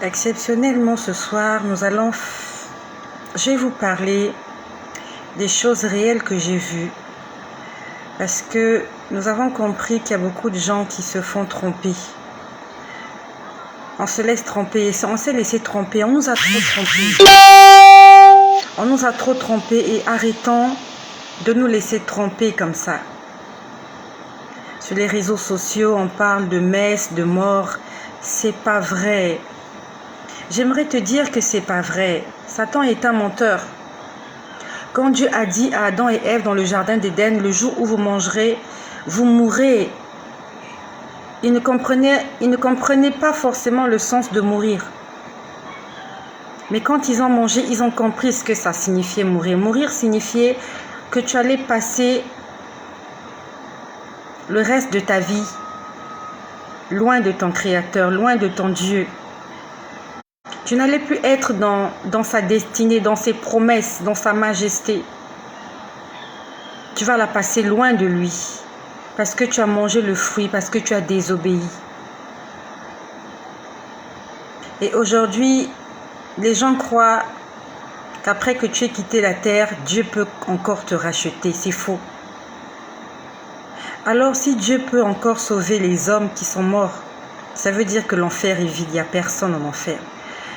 Exceptionnellement ce soir, je vais vous parler des choses réelles que j'ai vues. Parce que nous avons compris qu'il y a beaucoup de gens qui se font tromper. On se laisse tromper, on s'est laissé tromper, on nous a trop trompés. On nous a trop trompés et arrêtons de nous laisser tromper comme ça. Sur les réseaux sociaux, on parle de messe, de mort. C'est pas vrai. J'aimerais te dire que c'est pas vrai. Satan est un menteur. Quand Dieu a dit à Adam et Ève dans le jardin d'Éden, le jour où vous mangerez, vous mourrez. Ils ne comprenaient pas forcément le sens de mourir. Mais quand ils ont mangé, ils ont compris ce que ça signifiait mourir. Mourir signifiait que tu allais passer le reste de ta vie loin de ton Créateur, loin de ton Dieu. Tu n'allais plus être dans sa destinée, dans ses promesses, dans sa majesté. Tu vas la passer loin de lui parce que tu as mangé le fruit, parce que tu as désobéi. Et aujourd'hui, les gens croient qu'après que tu aies quitté la terre, Dieu peut encore te racheter. C'est faux. Alors si Dieu peut encore sauver les hommes qui sont morts, ça veut dire que l'enfer est vide, il n'y a personne en enfer.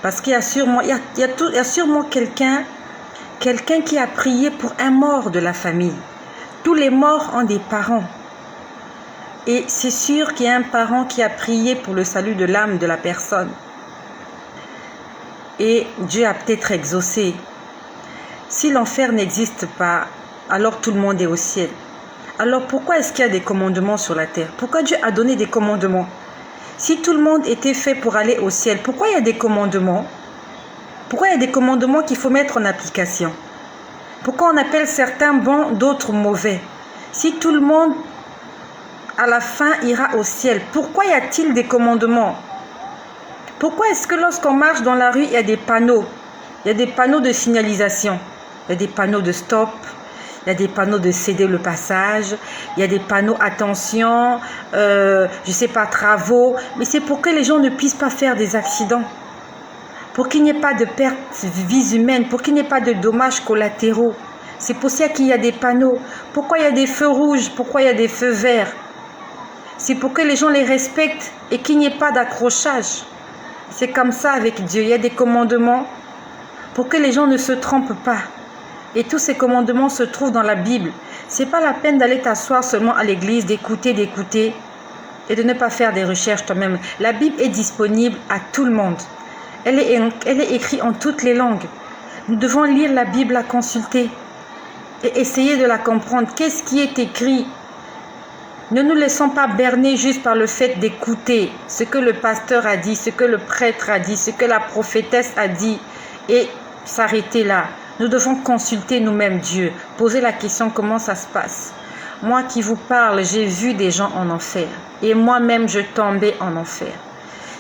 Parce qu'il y a sûrement, il y a sûrement quelqu'un qui a prié pour un mort de la famille. Tous les morts ont des parents. Et c'est sûr qu'il y a un parent qui a prié pour le salut de l'âme de la personne. Et Dieu a peut-être exaucé. Si l'enfer n'existe pas, alors tout le monde est au ciel. Alors pourquoi est-ce qu'il y a des commandements sur la terre? Pourquoi Dieu a donné des commandements? Si tout le monde était fait pour aller au ciel, pourquoi il y a des commandements? Pourquoi il y a des commandements qu'il faut mettre en application? Pourquoi on appelle certains bons, d'autres mauvais? Si tout le monde, à la fin, ira au ciel, pourquoi y a-t-il des commandements? Pourquoi est-ce que lorsqu'on marche dans la rue, il y a des panneaux? Il y a des panneaux de signalisation, il y a des panneaux de stop, il y a des panneaux de céder le passage, il y a des panneaux attention, je ne sais pas, travaux. Mais c'est pour que les gens ne puissent pas faire des accidents. Pour qu'il n'y ait pas de perte de vies humaines, pour qu'il n'y ait pas de dommages collatéraux. C'est pour ça qu'il y a des panneaux. Pourquoi il y a des feux rouges? Pourquoi il y a des feux verts? C'est pour que les gens les respectent et qu'il n'y ait pas d'accrochage. C'est comme ça avec Dieu. Il y a des commandements pour que les gens ne se trompent pas. Et tous ces commandements se trouvent dans la Bible. Ce n'est pas la peine d'aller t'asseoir seulement à l'église, d'écouter et de ne pas faire des recherches toi-même. La Bible est disponible à tout le monde. Elle est écrite en toutes les langues. Nous devons lire la Bible, la consulter et essayer de la comprendre. Qu'est-ce qui est écrit? Ne nous laissons pas berner juste par le fait d'écouter ce que le pasteur a dit, ce que le prêtre a dit, ce que la prophétesse a dit et s'arrêter là. Nous devons consulter nous-mêmes Dieu, poser la question comment ça se passe. Moi qui vous parle, j'ai vu des gens en enfer et moi-même je tombais en enfer.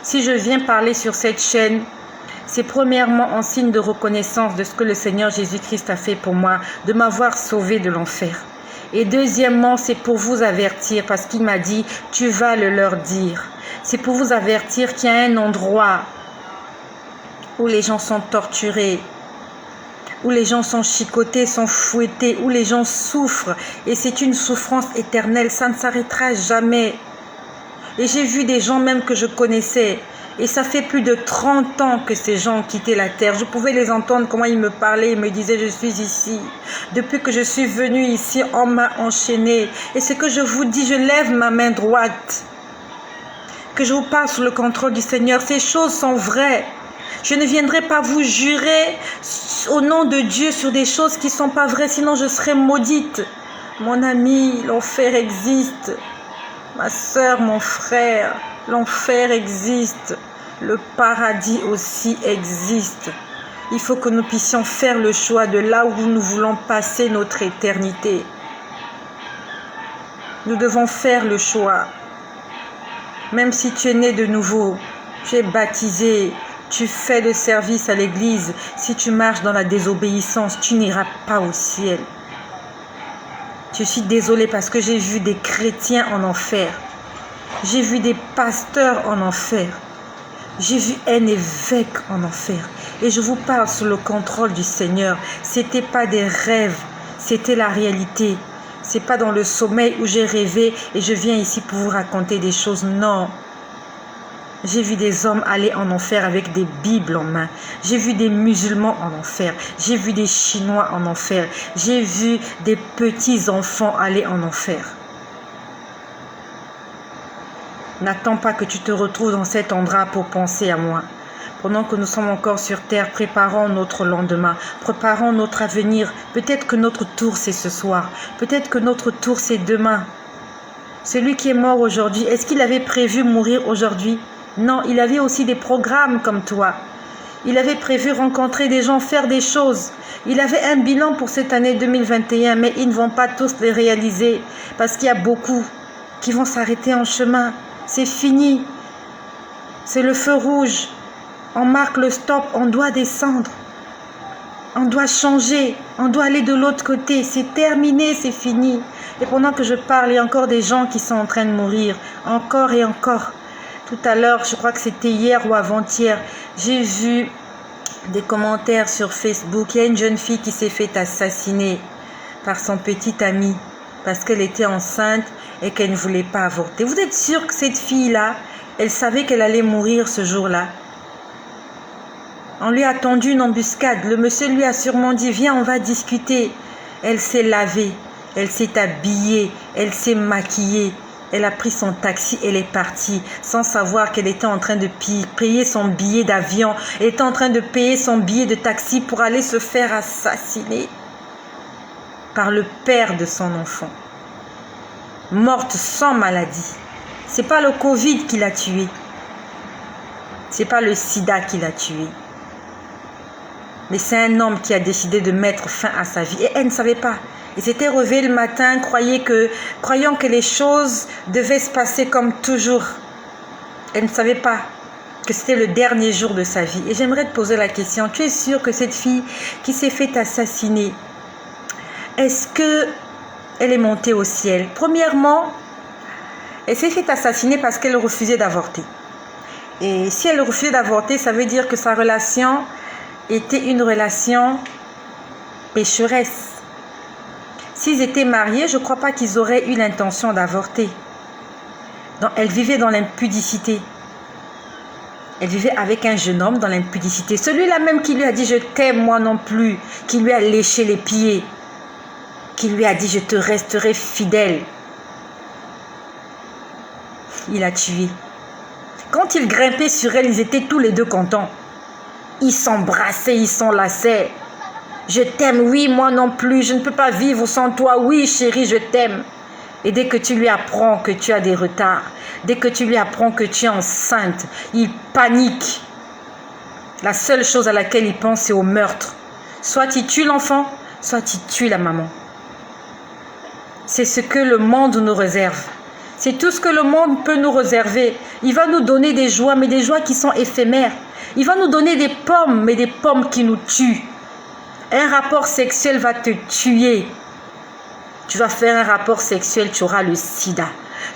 Si je viens parler sur cette chaîne, c'est premièrement en signe de reconnaissance de ce que le Seigneur Jésus-Christ a fait pour moi, de m'avoir sauvé de l'enfer. Et deuxièmement, c'est pour vous avertir parce qu'il m'a dit, tu vas le leur dire. C'est pour vous avertir qu'il y a un endroit où les gens sont torturés, où les gens sont chicotés, sont fouettés, où les gens souffrent. Et c'est une souffrance éternelle, ça ne s'arrêtera jamais. Et j'ai vu des gens même que je connaissais. Et ça fait plus de 30 ans que ces gens ont quitté la terre. Je pouvais les entendre, comment ils me parlaient. Ils me disaient, je suis ici. Depuis que je suis venue ici, on m'a enchaîné. Et ce que je vous dis, je lève ma main droite. Que je vous parle sous le contrôle du Seigneur. Ces choses sont vraies. Je ne viendrai pas vous jurer au nom de Dieu sur des choses qui ne sont pas vraies, sinon je serai maudite. Mon ami, l'enfer existe. Ma soeur, mon frère, l'enfer existe. Le paradis aussi existe. Il faut que nous puissions faire le choix de là où nous voulons passer notre éternité. Nous devons faire le choix. Même si tu es né de nouveau, tu es baptisé, tu fais le service à l'église, si tu marches dans la désobéissance, tu n'iras pas au ciel. Je suis désolée parce que j'ai vu des chrétiens en enfer. J'ai vu des pasteurs en enfer. J'ai vu un évêque en enfer. Et je vous parle sous le contrôle du Seigneur. Ce n'était pas des rêves, c'était la réalité. Ce n'est pas dans le sommeil où j'ai rêvé et je viens ici pour vous raconter des choses. Non. J'ai vu des hommes aller en enfer avec des Bibles en main. J'ai vu des musulmans en enfer. J'ai vu des Chinois en enfer. J'ai vu des petits enfants aller en enfer. N'attends pas que tu te retrouves dans cet endroit pour penser à moi. Pendant que nous sommes encore sur terre, préparons notre lendemain, préparons notre avenir. Peut-être que notre tour c'est ce soir, peut-être que notre tour c'est demain. Celui qui est mort aujourd'hui, est-ce qu'il avait prévu mourir aujourd'hui? Non, il avait aussi des programmes comme toi. Il avait prévu rencontrer des gens, faire des choses. Il avait un bilan pour cette année 2021, mais ils ne vont pas tous les réaliser parce qu'il y a beaucoup qui vont s'arrêter en chemin. C'est fini. C'est le feu rouge. On marque le stop, on doit descendre. On doit changer, on doit aller de l'autre côté. C'est terminé, c'est fini. Et pendant que je parle, il y a encore des gens qui sont en train de mourir. Encore et encore. Tout à l'heure, je crois que c'était hier ou avant-hier, j'ai vu des commentaires sur Facebook. Il y a une jeune fille qui s'est fait assassiner par son petit ami parce qu'elle était enceinte et qu'elle ne voulait pas avorter. Vous êtes sûr que cette fille-là, elle savait qu'elle allait mourir ce jour-là? On lui a tendu une embuscade. Le monsieur lui a sûrement dit, viens, on va discuter. Elle s'est lavée, elle s'est habillée, elle s'est maquillée. Elle a pris son taxi, elle est partie sans savoir qu'elle était en train de payer son billet d'avion. Elle était en train de payer son billet de taxi pour aller se faire assassiner par le père de son enfant. Morte sans maladie. C'est pas le Covid qui l'a tuée. C'est pas le sida qui l'a tuée. Mais c'est un homme qui a décidé de mettre fin à sa vie. Et elle ne savait pas. Elle s'était réveillée le matin, croyant que les choses devaient se passer comme toujours. Elle ne savait pas que c'était le dernier jour de sa vie. Et j'aimerais te poser la question. Tu es sûr que cette fille qui s'est fait assassiner, est-ce qu'elle est montée au ciel? Premièrement, elle s'est fait assassiner parce qu'elle refusait d'avorter. Et si elle refusait d'avorter, ça veut dire que sa relation était une relation pécheresse. S'ils étaient mariés, je ne crois pas qu'ils auraient eu l'intention d'avorter. Donc, elle vivait dans l'impudicité. Elle vivait avec un jeune homme dans l'impudicité. Celui-là même qui lui a dit « je t'aime moi non plus », qui lui a léché les pieds, qui lui a dit « je te resterai fidèle », il a tué. Quand il grimpait sur elle, ils étaient tous les deux contents. Ils s'embrassaient, ils s'enlaçaient. Je t'aime, oui, moi non plus, je ne peux pas vivre sans toi, oui chérie, je t'aime. Et dès que tu lui apprends que tu as des retards, dès que tu lui apprends que tu es enceinte, il panique. La seule chose à laquelle il pense, c'est au meurtre. Soit il tue l'enfant, soit il tue la maman. C'est ce que le monde nous réserve. C'est tout ce que le monde peut nous réserver. Il va nous donner des joies, mais des joies qui sont éphémères. Il va nous donner des pommes, mais des pommes qui nous tuent. Un rapport sexuel va te tuer. Tu vas faire un rapport sexuel, tu auras le sida.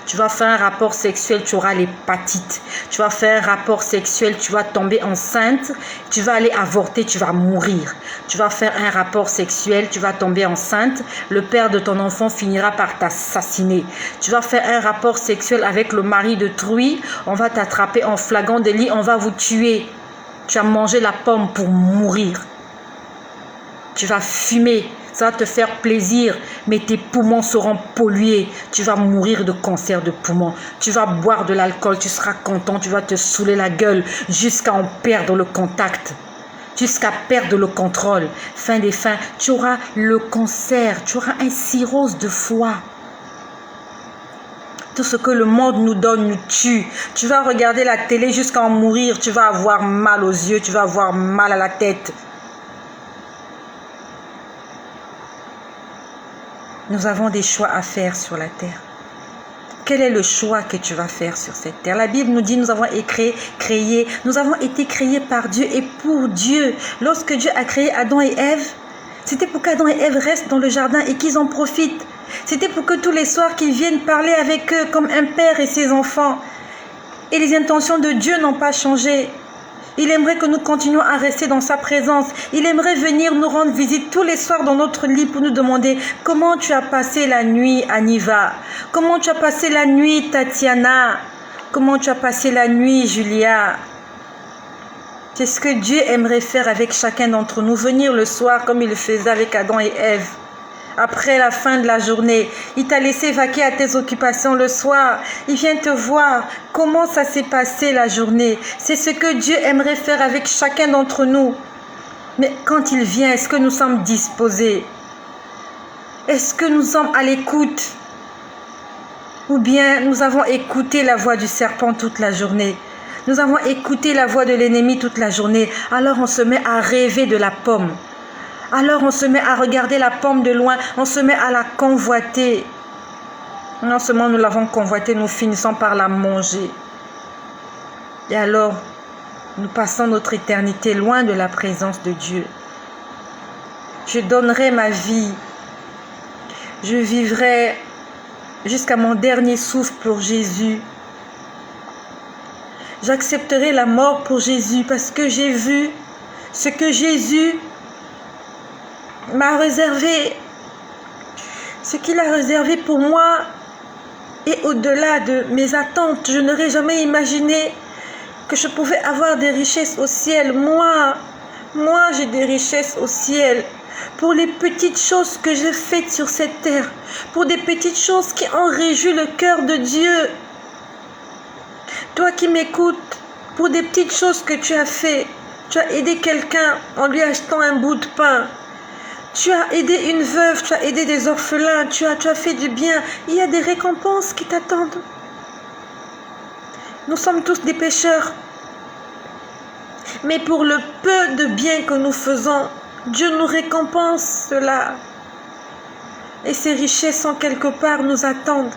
Tu vas faire un rapport sexuel, tu auras l'hépatite. Tu vas faire un rapport sexuel, tu vas tomber enceinte. Tu vas aller avorter, tu vas mourir. Tu vas faire un rapport sexuel, tu vas tomber enceinte. Le père de ton enfant finira par t'assassiner. Tu vas faire un rapport sexuel avec le mari de Trouille. On va t'attraper en flagrant délit, on va vous tuer. Tu as mangé la pomme pour mourir. Tu vas fumer, ça va te faire plaisir, mais tes poumons seront pollués. Tu vas mourir de cancer de poumon. Tu vas boire de l'alcool, tu seras content, tu vas te saouler la gueule jusqu'à en perdre le contact, jusqu'à perdre le contrôle. Fin des fins, tu auras le cancer, tu auras un cirrhose de foie. Tout ce que le monde nous donne nous tue. Tu vas regarder la télé jusqu'à en mourir. Tu vas avoir mal aux yeux, tu vas avoir mal à la tête. Nous avons des choix à faire sur la terre. Quel est le choix que tu vas faire sur cette terre? La Bible nous dit nous avons été créés par Dieu et pour Dieu. Lorsque Dieu a créé Adam et Ève, c'était pour qu'Adam et Ève restent dans le jardin et qu'ils en profitent. C'était pour que tous les soirs qu'ils viennent parler avec eux comme un père et ses enfants. Et les intentions de Dieu n'ont pas changé. Il aimerait que nous continuions à rester dans sa présence. Il aimerait venir nous rendre visite tous les soirs dans notre lit pour nous demander comment tu as passé la nuit, Aniva. Comment tu as passé la nuit, Tatiana. Comment tu as passé la nuit, Julia. C'est ce que Dieu aimerait faire avec chacun d'entre nous. Venir le soir comme il le faisait avec Adam et Ève. Après la fin de la journée, il t'a laissé vaquer à tes occupations le soir. Il vient te voir comment ça s'est passé la journée. C'est ce que Dieu aimerait faire avec chacun d'entre nous. Mais quand il vient, est-ce que nous sommes disposés? Est-ce que nous sommes à l'écoute? Ou bien nous avons écouté la voix du serpent toute la journée? Nous avons écouté la voix de l'ennemi toute la journée. Alors on se met à rêver de la pomme. Alors on se met à regarder la pomme de loin, on se met à la convoiter. Non seulement nous l'avons convoitée, nous finissons par la manger. Et alors, nous passons notre éternité loin de la présence de Dieu. Je donnerai ma vie. Je vivrai jusqu'à mon dernier souffle pour Jésus. J'accepterai la mort pour Jésus parce que j'ai vu ce que Jésus m'a réservé, ce qu'il a réservé pour moi et au-delà de mes attentes. Je n'aurais jamais imaginé que je pouvais avoir des richesses au ciel. Moi j'ai des richesses au ciel pour les petites choses que j'ai faites sur cette terre, pour des petites choses qui ont réjoui le cœur de Dieu. Toi qui m'écoutes, pour des petites choses que tu as fait, tu as aidé quelqu'un en lui achetant un bout de pain. Tu as aidé une veuve, tu as aidé des orphelins, tu as fait du bien. Il y a des récompenses qui t'attendent. Nous sommes tous des pécheurs. Mais pour le peu de bien que nous faisons, Dieu nous récompense cela. Et ces richesses en quelque part nous attendent.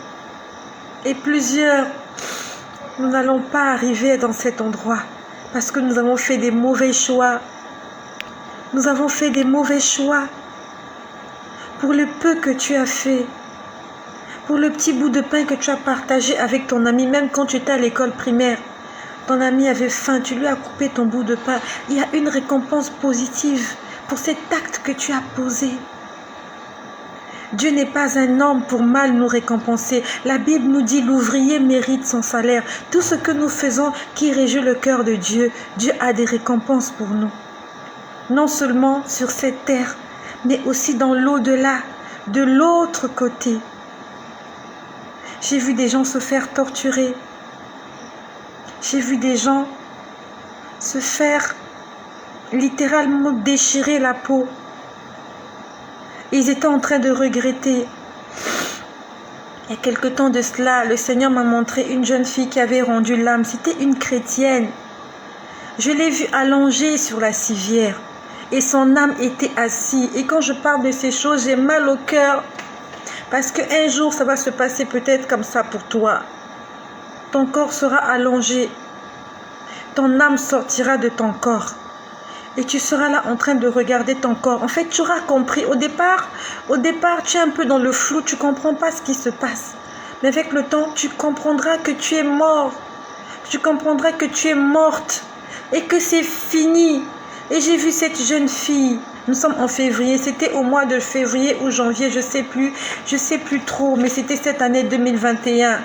Et plusieurs, nous n'allons pas arriver dans cet endroit parce que nous avons fait des mauvais choix. Nous avons fait des mauvais choix. Pour le peu que tu as fait, pour le petit bout de pain que tu as partagé avec ton ami, même quand tu étais à l'école primaire, ton ami avait faim, tu lui as coupé ton bout de pain. Il y a une récompense positive pour cet acte que tu as posé. Dieu n'est pas un homme pour mal nous récompenser. La Bible nous dit l'ouvrier mérite son salaire. Tout ce que nous faisons qui réjouit le cœur de Dieu, Dieu a des récompenses pour nous. Non seulement sur cette terre, mais aussi dans l'au-delà, de l'autre côté. J'ai vu des gens se faire torturer. J'ai vu des gens se faire littéralement déchirer la peau. Ils étaient en train de regretter. Il y a quelque temps de cela, le Seigneur m'a montré une jeune fille qui avait rendu l'âme. C'était une chrétienne. Je l'ai vue allongée sur la civière. Et son âme était assise. Et quand je parle de ces choses, j'ai mal au cœur. Parce qu'un jour, ça va se passer peut-être comme ça pour toi. Ton corps sera allongé. Ton âme sortira de ton corps. Et tu seras là en train de regarder ton corps. En fait, tu auras compris. Au départ, tu es un peu dans le flou. Tu ne comprends pas ce qui se passe. Mais avec le temps, tu comprendras que tu es mort. Tu comprendras que tu es morte. Et que c'est fini. Et j'ai vu cette jeune fille, nous sommes en février, c'était au mois de février ou janvier, je sais plus trop, mais c'était cette année 2021.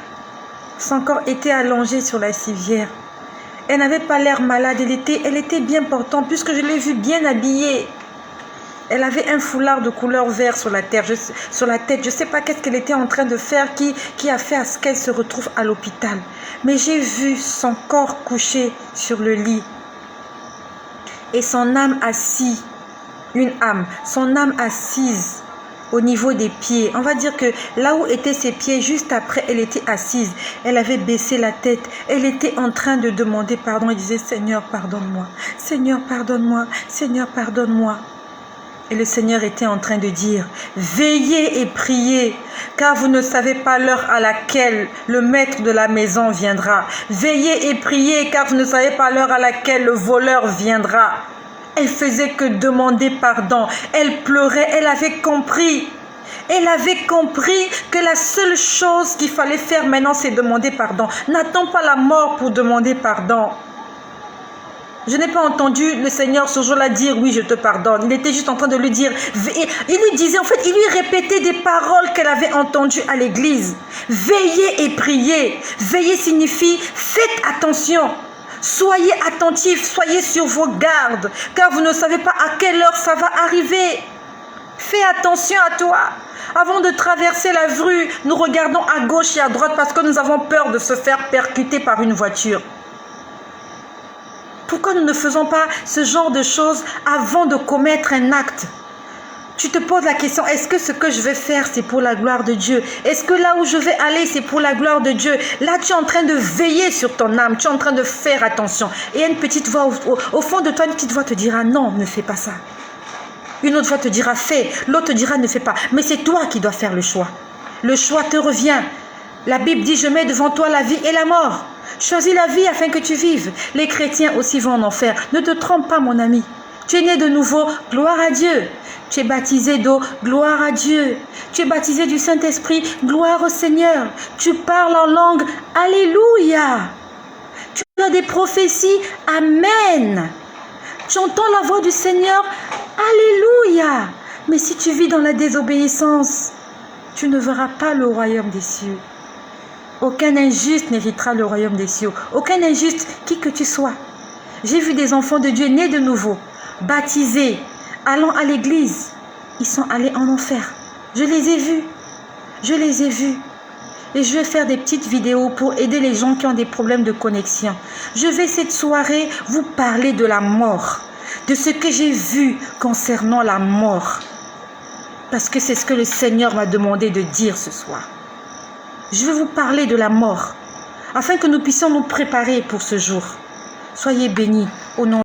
Son corps était allongé sur la civière. Elle n'avait pas l'air malade, elle était bien portante puisque je l'ai vue bien habillée. Elle avait un foulard de couleur vert sur la tête, je ne sais pas qu'est-ce qu'elle était en train de faire qui a fait à ce qu'elle se retrouve à l'hôpital. Mais j'ai vu son corps couché sur le lit. Et son âme assise, son âme assise au niveau des pieds. On va dire que là où étaient ses pieds, juste après, elle était assise. Elle avait baissé la tête. Elle était en train de demander pardon. Elle disait, Seigneur, pardonne-moi. Seigneur, pardonne-moi. Seigneur, pardonne-moi. Et le Seigneur était en train de dire, veillez et priez, car vous ne savez pas l'heure à laquelle le maître de la maison viendra. Veillez et priez, car vous ne savez pas l'heure à laquelle le voleur viendra. Elle faisait que demander pardon. Elle pleurait, elle avait compris. Elle avait compris que la seule chose qu'il fallait faire maintenant, c'est demander pardon. N'attends pas la mort pour demander pardon. Je n'ai pas entendu le Seigneur ce jour-là dire « oui, je te pardonne ». Il était juste en train de lui dire, il lui disait en fait, il lui répétait des paroles qu'elle avait entendues à l'église. Veillez et priez. Veillez signifie faites attention. Soyez attentifs, soyez sur vos gardes, car vous ne savez pas à quelle heure ça va arriver. Fais attention à toi. Avant de traverser la rue, nous regardons à gauche et à droite parce que nous avons peur de se faire percuter par une voiture. Pourquoi nous ne faisons pas ce genre de choses avant de commettre un acte? Tu te poses la question, est-ce que ce que je vais faire, c'est pour la gloire de Dieu? Est-ce que là où je vais aller, c'est pour la gloire de Dieu? Là, tu es en train de veiller sur ton âme, tu es en train de faire attention. Et une petite voix, au fond de toi, une petite voix te dira, non, ne fais pas ça. Une autre voix te dira, fais. L'autre te dira, ne fais pas. Mais c'est toi qui dois faire le choix. Le choix te revient. La Bible dit, je mets devant toi la vie et la mort. Choisis la vie afin que tu vives. Les chrétiens aussi vont en enfer. Ne te trompe pas, mon ami. Tu es né de nouveau, gloire à Dieu. Tu es baptisé d'eau, gloire à Dieu. Tu es baptisé du Saint-Esprit, gloire au Seigneur. Tu parles en langue, alléluia. Tu as des prophéties, amen. Tu entends la voix du Seigneur, alléluia. Mais si tu vis dans la désobéissance, tu ne verras pas le royaume des cieux. Aucun injuste n'héritera le royaume des cieux. Aucun injuste, qui que tu sois. J'ai vu des enfants de Dieu nés de nouveau, baptisés, allant à l'église. Ils sont allés en enfer. Je les ai vus. Je les ai vus. Et je vais faire des petites vidéos pour aider les gens qui ont des problèmes de connexion. Je vais cette soirée vous parler de la mort, de ce que j'ai vu concernant la mort. Parce que c'est ce que le Seigneur m'a demandé de dire ce soir. Je vais vous parler de la mort, afin que nous puissions nous préparer pour ce jour. Soyez bénis au nom